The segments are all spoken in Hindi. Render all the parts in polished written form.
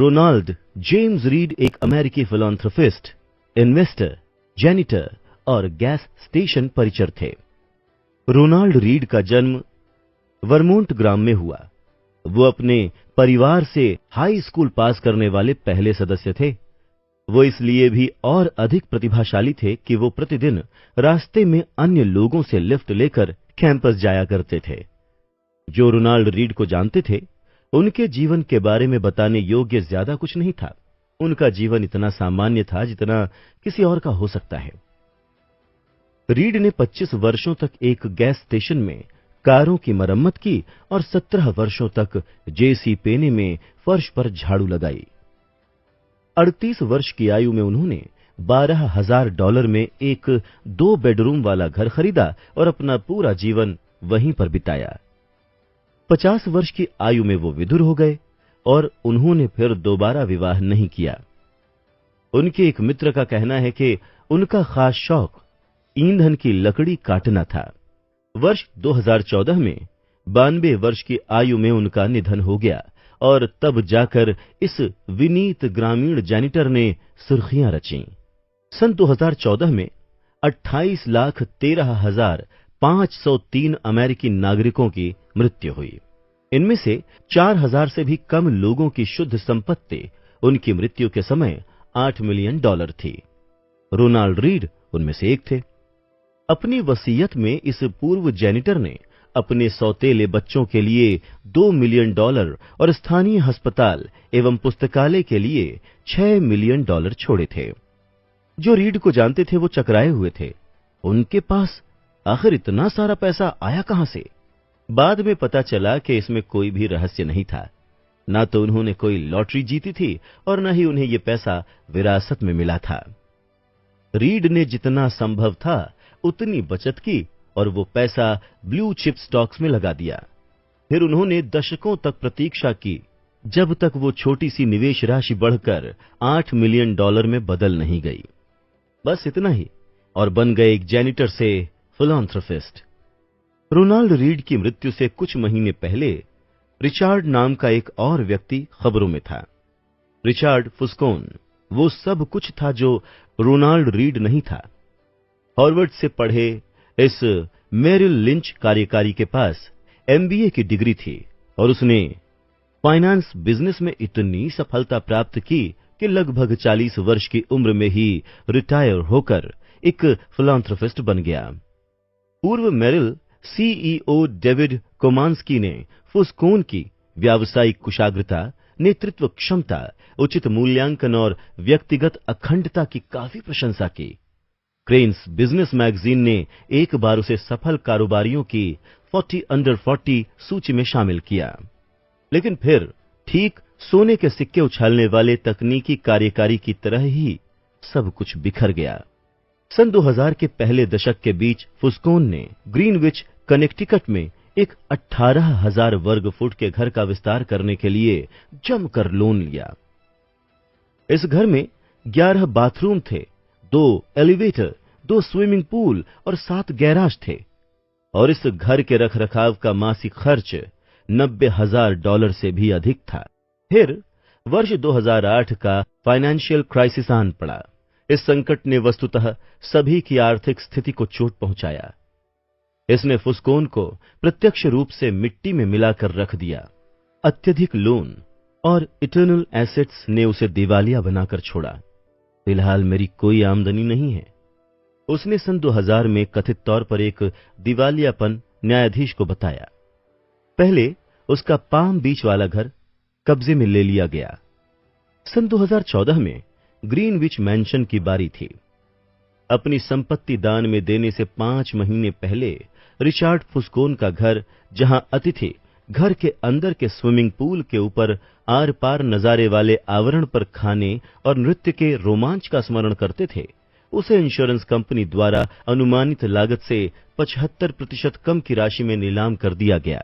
रोनाल्ड जेम्स रीड एक अमेरिकी फिलैंथ्रोपिस्ट, इन्वेस्टर, जेनिटर और गैस स्टेशन परिचर थे। रोनाल्ड रीड का जन्म वर्मोंट ग्राम में हुआ। वो अपने परिवार से हाई स्कूल पास करने वाले पहले सदस्य थे। वो इसलिए भी और अधिक प्रतिभाशाली थे कि वो प्रतिदिन रास्ते में अन्य लोगों से लिफ्ट लेकर कैंपस जाया करते थे। जो रोनाल्ड रीड को जानते थे, उनके जीवन के बारे में बताने योग्य ज्यादा कुछ नहीं था। उनका जीवन इतना सामान्य था जितना किसी और का हो सकता है। रीड ने 25 वर्षों तक एक गैस स्टेशन में कारों की मरम्मत की और 17 वर्षों तक जेसी पेने में फर्श पर झाड़ू लगाई। 38 वर्ष की आयु में उन्होंने $12,000 में एक 2 बेडरूम वाला घर खरीदा और अपना पूरा जीवन वहीं पर बिताया। 50 वर्ष की आयु में वो विधुर हो गए और उन्होंने फिर दोबारा विवाह नहीं किया। उनके एक मित्र का कहना है कि उनका खास शौक ईंधन की लकड़ी काटना था। वर्ष 2014 में 92 वर्ष की आयु में उनका निधन हो गया और तब जाकर इस विनीत ग्रामीण जैनिटर ने सुर्खियां रचीं। सन 2014 में 28,13,503 अमेरिकी नागरिकों की मृत्यु हुई। इनमें से 4,000 से भी कम लोगों की शुद्ध संपत्ति उनकी मृत्यु के समय $8 मिलियन थी। रोनाल्ड रीड उनमें से एक थे। अपनी वसीयत में इस पूर्व जैनिटर ने अपने सौतेले बच्चों के लिए $2 मिलियन और स्थानीय अस्पताल एवं पुस्तकालय के लिए $6 मिलियन छोड़े थे। जो रीड को जानते थे वो चकराए हुए थे। उनके पास आखिर इतना सारा पैसा आया कहां से? बाद में पता चला कि इसमें कोई भी रहस्य नहीं था। ना तो उन्होंने कोई लॉटरी जीती थी और न ही उन्हें यह पैसा विरासत में मिला था। रीड ने जितना संभव था उतनी बचत की और वो पैसा ब्लू चिप स्टॉक्स में लगा दिया। फिर उन्होंने दशकों तक प्रतीक्षा की, जब तक वो छोटी सी निवेश राशि बढ़कर $8 मिलियन में बदल नहीं गई। बस इतना ही और बन गए एक जैनिटर से फिलैंथ्रोपिस्ट। रोनाल्ड रीड की मृत्यु से कुछ महीने पहले रिचार्ड नाम का एक और व्यक्ति खबरों में था। रिचार्ड फुस्कोन वो सब कुछ था जो रोनाल्ड रीड नहीं था। हार्वर्ड से पढ़े इस मेरिल लिंच कार्यकारी के पास एमबीए की डिग्री थी और उसने फाइनेंस बिजनेस में इतनी सफलता प्राप्त की कि लगभग 40 वर्ष की उम्र में ही रिटायर होकर एक फिलैंथ्रोपिस्ट बन गया। पूर्व मेरिल सीईओ डेविड कोमांस्की ने फुस्कोन की व्यावसायिक कुशाग्रता, नेतृत्व क्षमता, उचित मूल्यांकन और व्यक्तिगत अखंडता की काफी प्रशंसा की। क्रेन्स बिजनेस मैगजीन ने एक बार उसे सफल कारोबारियों की 40 अंडर 40 सूची में शामिल किया। लेकिन फिर ठीक सोने के सिक्के उछालने वाले तकनीकी कार्यकारी की तरह ही सब कुछ बिखर गया। सन 2000 के पहले दशक के बीच फुस्कोन ने ग्रीनविच कनेक्टिकट में एक 18,000 वर्ग फुट के घर का विस्तार करने के लिए जमकर लोन लिया। इस घर में 11 बाथरूम थे, 2 एलिवेटर, 2 स्विमिंग पूल और 7 गैराज थे और इस घर के रखरखाव का मासिक खर्च $90,000 से भी अधिक था। फिर वर्ष 2008 का फाइनेंशियल क्राइसिस आन पड़ा। इस संकट ने वस्तुतः सभी की आर्थिक स्थिति को चोट पहुंचाया। इसने फुस्कोन को प्रत्यक्ष रूप से मिट्टी में मिलाकर रख दिया। अत्यधिक लोन और इटर्नल एसेट्स ने उसे दिवालिया बनाकर छोड़ा। फिलहाल मेरी कोई आमदनी नहीं है, उसने सन 2000 में कथित तौर पर एक दिवालियापन न्यायाधीश को बताया। पहले उसका पाम बीच वाला घर कब्जे में ले लिया गया। सन 2014 में ग्रीनविच मैंशन की बारी थी। अपनी संपत्ति दान में देने से 5 महीने पहले रिचार्ड फुस्कोन का घर, जहां अतिथि घर के अंदर के स्विमिंग पूल के ऊपर आर पार नजारे वाले आवरण पर खाने और नृत्य के रोमांच का स्मरण करते थे, उसे इंश्योरेंस कंपनी द्वारा अनुमानित लागत से 75% कम की राशि में नीलाम कर दिया गया।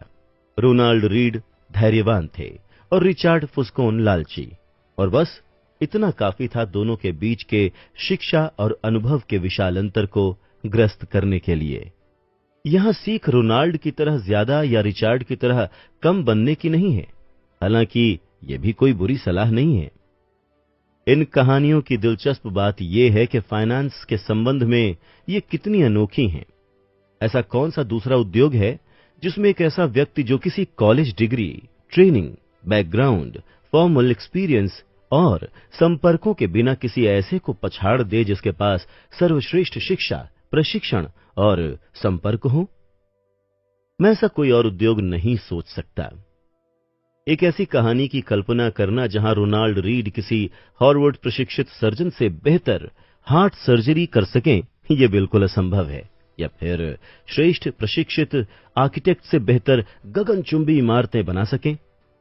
रोनाल्ड रीड धैर्यवान थे और रिचार्ड फुस्कोन लालची, और बस इतना काफी था दोनों के बीच के शिक्षा और अनुभव के विशाल अंतर को ग्रस्त करने के लिए। यहां सीख रोनाल्ड की तरह ज्यादा या रिचार्ड की तरह कम बनने की नहीं है। हालांकि यह भी कोई बुरी सलाह नहीं है। इन कहानियों की दिलचस्प बात यह है कि फाइनेंस के संबंध में ये कितनी अनोखी हैं। ऐसा कौन सा दूसरा उद्योग है जिसमें एक ऐसा व्यक्ति जो किसी college degree, training, background, formal experience और संपर्कों के बिना किसी ऐसे को पछाड़ दे जिसके पास सर्वश्रेष्ठ शिक्षा, प्रशिक्षण और संपर्क हो? मैं ऐसा कोई और उद्योग नहीं सोच सकता। एक ऐसी कहानी की कल्पना करना जहां रोनाल्ड रीड किसी हार्वर्ड प्रशिक्षित सर्जन से बेहतर हार्ट सर्जरी कर सकें, यह बिल्कुल असंभव है। या फिर श्रेष्ठ प्रशिक्षित आर्किटेक्ट से बेहतर गगनचुंबी इमारतें बना सकें,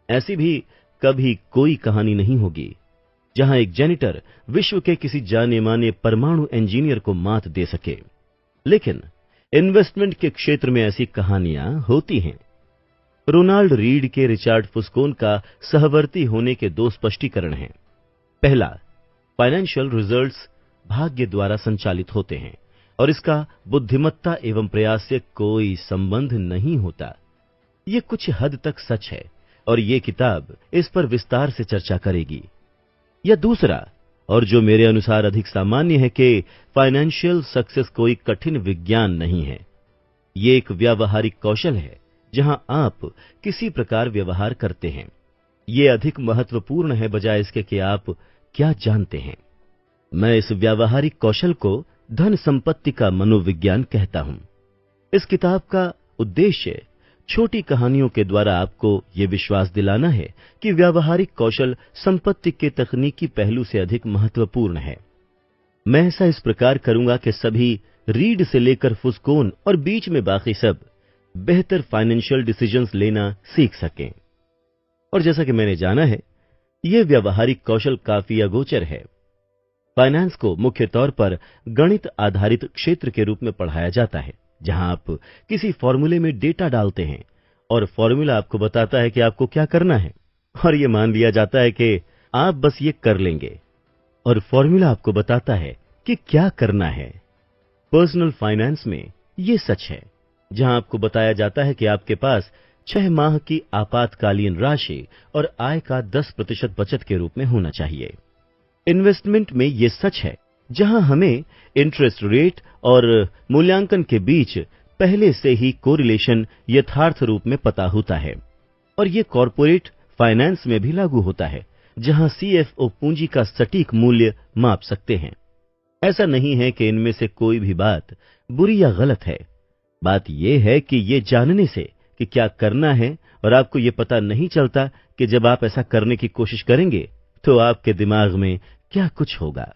ऐसी भी कभी कोई कहानी नहीं होगी जहां एक जेनिटर विश्व के किसी जाने माने परमाणु इंजीनियर को मात दे सके। लेकिन इन्वेस्टमेंट के क्षेत्र में ऐसी कहानियां होती हैं। रोनाल्ड रीड के रिचार्ड फुस्कोन का सहवर्ती होने के दो स्पष्टीकरण हैं। पहला, फाइनेंशियल रिजल्ट्स भाग्य द्वारा संचालित होते हैं और इसका बुद्धिमत्ता एवं प्रयास से कोई संबंध नहीं होता। ये कुछ हद तक सच है और ये किताब इस पर विस्तार से चर्चा करेगी। या दूसरा, और जो मेरे अनुसार अधिक सामान्य है, कि फाइनेंशियल सक्सेस कोई कठिन विज्ञान नहीं है। ये एक व्यावहारिक कौशल है जहां आप किसी प्रकार व्यवहार करते हैं। ये अधिक महत्वपूर्ण है बजाय इसके कि आप क्या जानते हैं। मैं इस व्यावहारिक कौशल को धन संपत्ति का मनोविज्ञान कहता हूं। इस किताब का उद्देश्य छोटी कहानियों के द्वारा आपको यह विश्वास दिलाना है कि व्यावहारिक कौशल संपत्ति के तकनीकी पहलू से अधिक महत्वपूर्ण है। मैं ऐसा इस प्रकार करूंगा कि सभी रीड से लेकर फुस्कोन और बीच में बाकी सब बेहतर फाइनेंशियल डिसीजंस लेना सीख सकें। और जैसा कि मैंने जाना है, यह व्यावहारिक कौशल काफी अगोचर है। फाइनेंस को मुख्य तौर पर गणित आधारित क्षेत्र के रूप में पढ़ाया जाता है, जहां आप किसी फॉर्मूले में डेटा डालते हैं और फॉर्मूला आपको बताता है कि आपको क्या करना है, और यह मान लिया जाता है कि आप बस ये कर लेंगे, और फॉर्मूला आपको बताता है कि क्या करना है। पर्सनल फाइनेंस में यह सच है, जहां आपको बताया जाता है कि आपके पास 6 माह की आपातकालीन राशि और आय का 10% बचत के रूप में होना चाहिए। इन्वेस्टमेंट में यह सच है, जहां हमें इंटरेस्ट रेट और मूल्यांकन के बीच पहले से ही कोरिलेशन यथार्थ रूप में पता होता है। और यह कॉर्पोरेट फाइनेंस में भी लागू होता है, जहां सीएफओ पूंजी का सटीक मूल्य माप सकते हैं। ऐसा नहीं है कि इनमें से कोई भी बात बुरी या गलत है। बात यह है कि ये जानने से कि क्या करना है और आपको ये पता नहीं चलता कि जब आप ऐसा करने की कोशिश करेंगे तो आपके दिमाग में क्या कुछ होगा।